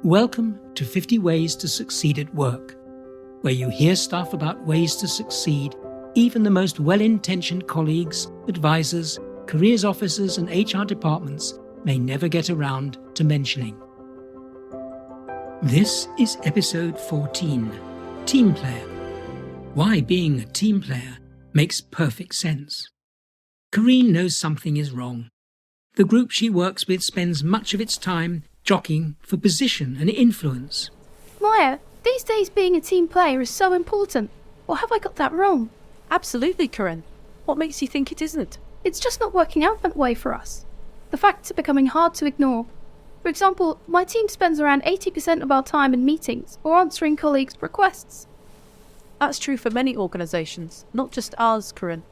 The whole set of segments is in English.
Welcome to 50 Ways to Succeed at Work, where you hear stuff about ways to succeed even the most well-intentioned colleagues, advisors, careers officers and HR departments may never get around to mentioning. This is episode 14, Team Player. Why being a team player makes perfect sense. Corinne knows something is wrong. The group she works with spends much of its time jockeying for position and influence. Maya, these days being a team player is so important. Or have I got that wrong? Absolutely, Corinne. What makes you think it isn't? It's just not working out that way for us. The facts are becoming hard to ignore. For example, my team spends around 80% of our time in meetings or answering colleagues' requests. That's true for many organisations, not just ours, Corinne.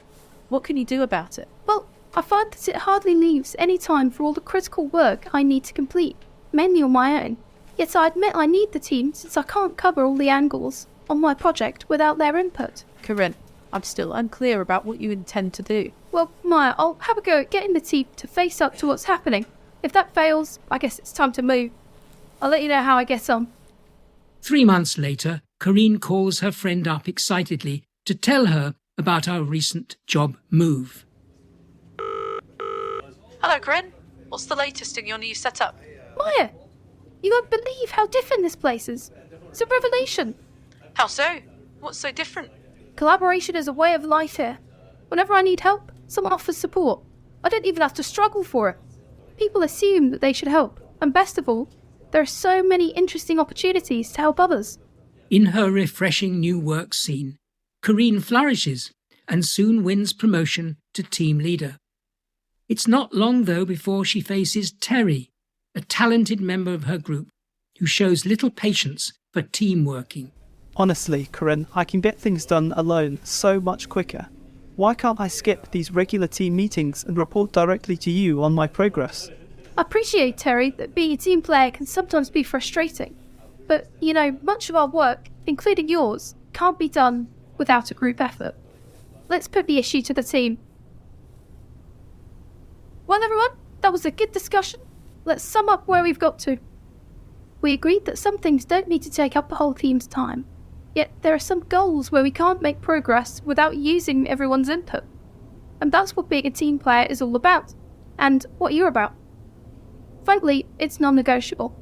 What can you do about it? Well, I find that it hardly leaves any time for all the critical work I need to complete, mainly on my own. Yet I admit I need the team since I can't cover all the angles on my project without their input. Corinne, I'm still unclear about what you intend to do. Well, Maya, I'll have a go at getting the team to face up to what's happening. If that fails, I guess it's time to move. I'll let you know how I get on. 3 months later, Corinne calls her friend up excitedly to tell her about our recent job move. Hello, Corinne. What's the latest in your new setup? Maya, you won't believe how different this place is. It's a revelation. How so? What's so different? Collaboration is a way of life here. Whenever I need help, someone offers support. I don't even have to struggle for it. People assume that they should help. And best of all, there are so many interesting opportunities to help others. In her refreshing new work scene, Corinne flourishes and soon wins promotion to team leader. It's not long, though, before she faces Terry, a talented member of her group who shows little patience for team working. Honestly, Corinne, I can get things done alone so much quicker. Why can't I skip these regular team meetings and report directly to you on my progress? I appreciate, Terry, that being a team player can sometimes be frustrating. But, much of our work, including yours, can't be done without a group effort. Let's put the issue to the team. Well, everyone, that was a good discussion. Let's sum up where we've got to. We agreed that some things don't need to take up the whole team's time. Yet there are some goals where we can't make progress without using everyone's input. And that's what being a team player is all about. And what you're about. Frankly, it's non-negotiable.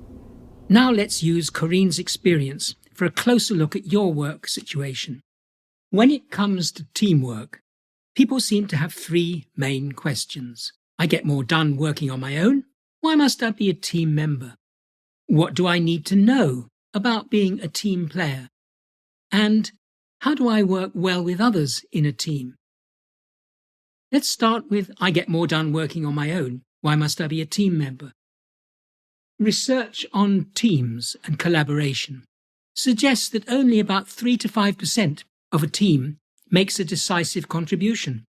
Now let's use Corinne's experience for a closer look at your work situation. When it comes to teamwork, people seem to have 3 main questions. I get more done working on my own. Why must I be a team member? What do I need to know about being a team player? And how do I work well with others in a team? Let's start with I get more done working on my own. Why must I be a team member? Research on teams and collaboration suggests that only about 3 to 5% of a team makes a decisive contribution.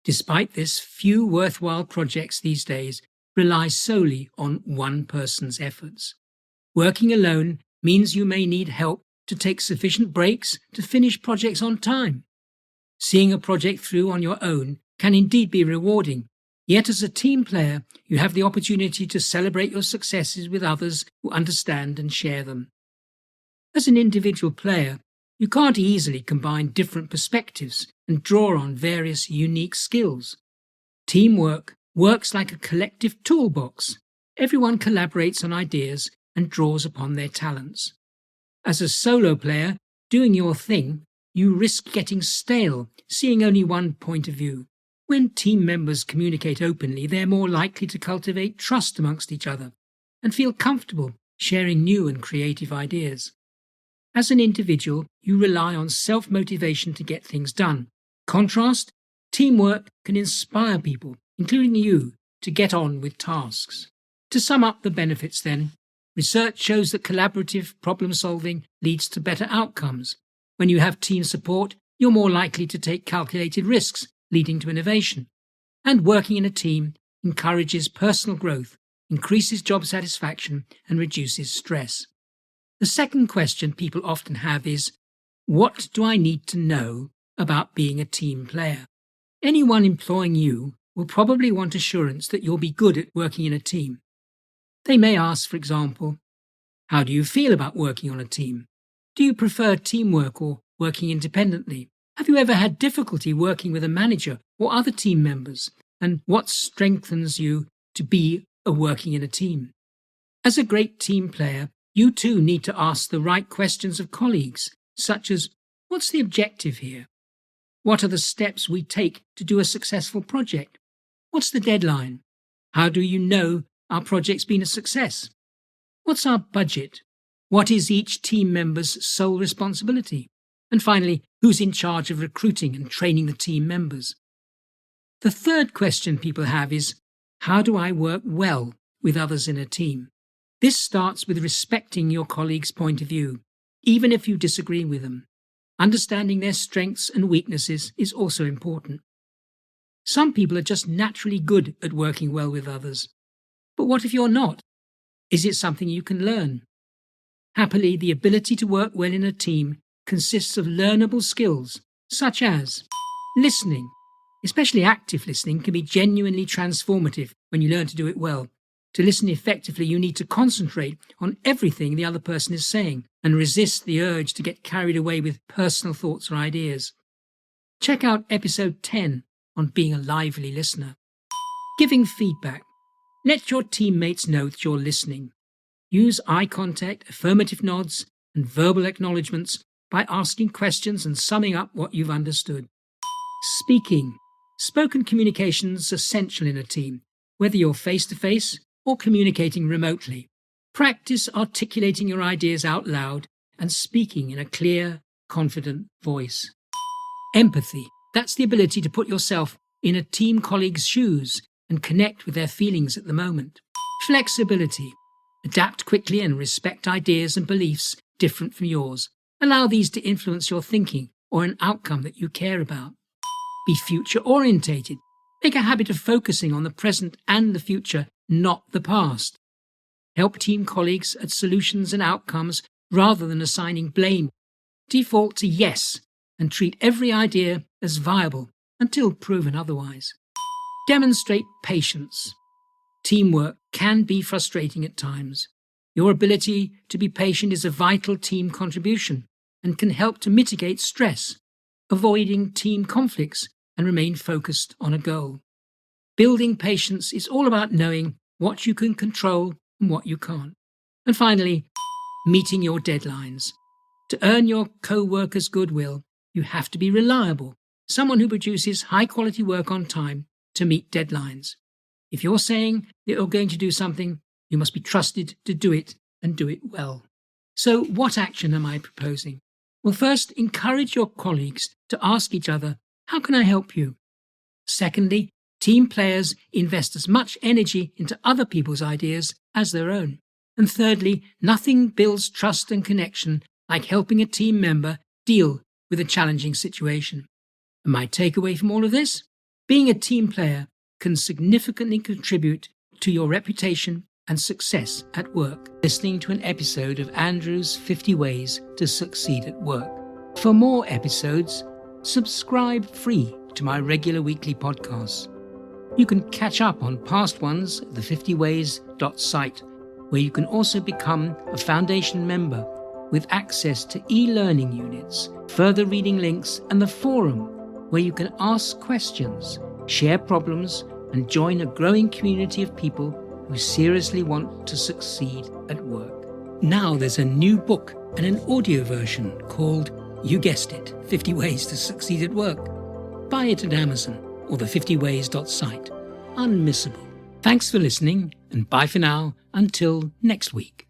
Despite this, few worthwhile projects these days rely solely on one person's efforts. Working alone means you may need help to take sufficient breaks to finish projects on time. Seeing a project through on your own can indeed be rewarding, yet as a team player you have the opportunity to celebrate your successes with others who understand and share them. As an individual player, you can't easily combine different perspectives and draw on various unique skills. Teamwork works like a collective toolbox. Everyone collaborates on ideas and draws upon their talents. As a solo player, doing your thing, you risk getting stale, seeing only one point of view. When team members communicate openly, they're more likely to cultivate trust amongst each other and feel comfortable sharing new and creative ideas. As an individual, you rely on self-motivation to get things done. Contrast, teamwork can inspire people, including you, to get on with tasks. To sum up the benefits then, research shows that collaborative problem-solving leads to better outcomes. When you have team support, you're more likely to take calculated risks, leading to innovation. And working in a team encourages personal growth, increases job satisfaction, and reduces stress. The second question people often have is, what do I need to know about being a team player? Anyone employing you will probably want assurance that you'll be good at working in a team. They may ask, for example, How do you feel about working on a team? Do you prefer teamwork or working independently? Have you ever had difficulty working with a manager or other team members? And what strengthens you to be working in a team? As a great team player, you too need to ask the right questions of colleagues, such as, what's the objective here? What are the steps we take to do a successful project? What's the deadline? How do you know our project's been a success? What's our budget? What is each team member's sole responsibility? And finally, who's in charge of recruiting and training the team members? The third question people have is, how do I work well with others in a team? This starts with respecting your colleagues' point of view, even if you disagree with them. Understanding their strengths and weaknesses is also important. Some people are just naturally good at working well with others. But what if you're not? Is it something you can learn? Happily, the ability to work well in a team consists of learnable skills, such as listening. Especially active listening can be genuinely transformative when you learn to do it well. To listen effectively, you need to concentrate on everything the other person is saying and resist the urge to get carried away with personal thoughts or ideas. Check out episode 10 on being a lively listener. Giving feedback. Let your teammates know that you're listening. Use eye contact, affirmative nods, and verbal acknowledgements by asking questions and summing up what you've understood. Speaking. Spoken communication is essential in a team, whether you're face-to-face or communicating remotely. Practice articulating your ideas out loud and speaking in a clear, confident voice. Empathy. That's the ability to put yourself in a team colleague's shoes and connect with their feelings at the moment. Flexibility. Adapt quickly and respect ideas and beliefs different from yours. Allow these to influence your thinking or an outcome that you care about. Be future-orientated. Make a habit of focusing on the present and the future, not the past. Help team colleagues at solutions and outcomes rather than assigning blame. Default to yes and treat every idea as viable until proven otherwise. Demonstrate patience. Teamwork can be frustrating at times. Your ability to be patient is a vital team contribution and can help to mitigate stress, avoiding team conflicts, and remain focused on a goal. Building patience is all about knowing what you can control and what you can't. And finally, meeting your deadlines. To earn your co-workers' goodwill, you have to be reliable, someone who produces high-quality work on time to meet deadlines. If you're saying that you're going to do something, you must be trusted to do it and do it well. So what action am I proposing? Well, first, encourage your colleagues to ask each other, how can I help you? Secondly, team players invest as much energy into other people's ideas as their own. And thirdly, nothing builds trust and connection like helping a team member deal with a challenging situation. And my takeaway from all of this? Being a team player can significantly contribute to your reputation and success at work. Listening to an episode of Andrew's 50 Ways to Succeed at Work. For more episodes, subscribe free to my regular weekly podcasts. You can catch up on past ones at the 50ways.site, where you can also become a foundation member with access to e-learning units, further reading links, and the forum, where you can ask questions, share problems, and join a growing community of people who seriously want to succeed at work. Now there's a new book and an audio version called, you guessed it, 50 Ways to Succeed at Work. Buy it at Amazon or the 50ways.site. Unmissable. Thanks for listening, and bye for now until next week.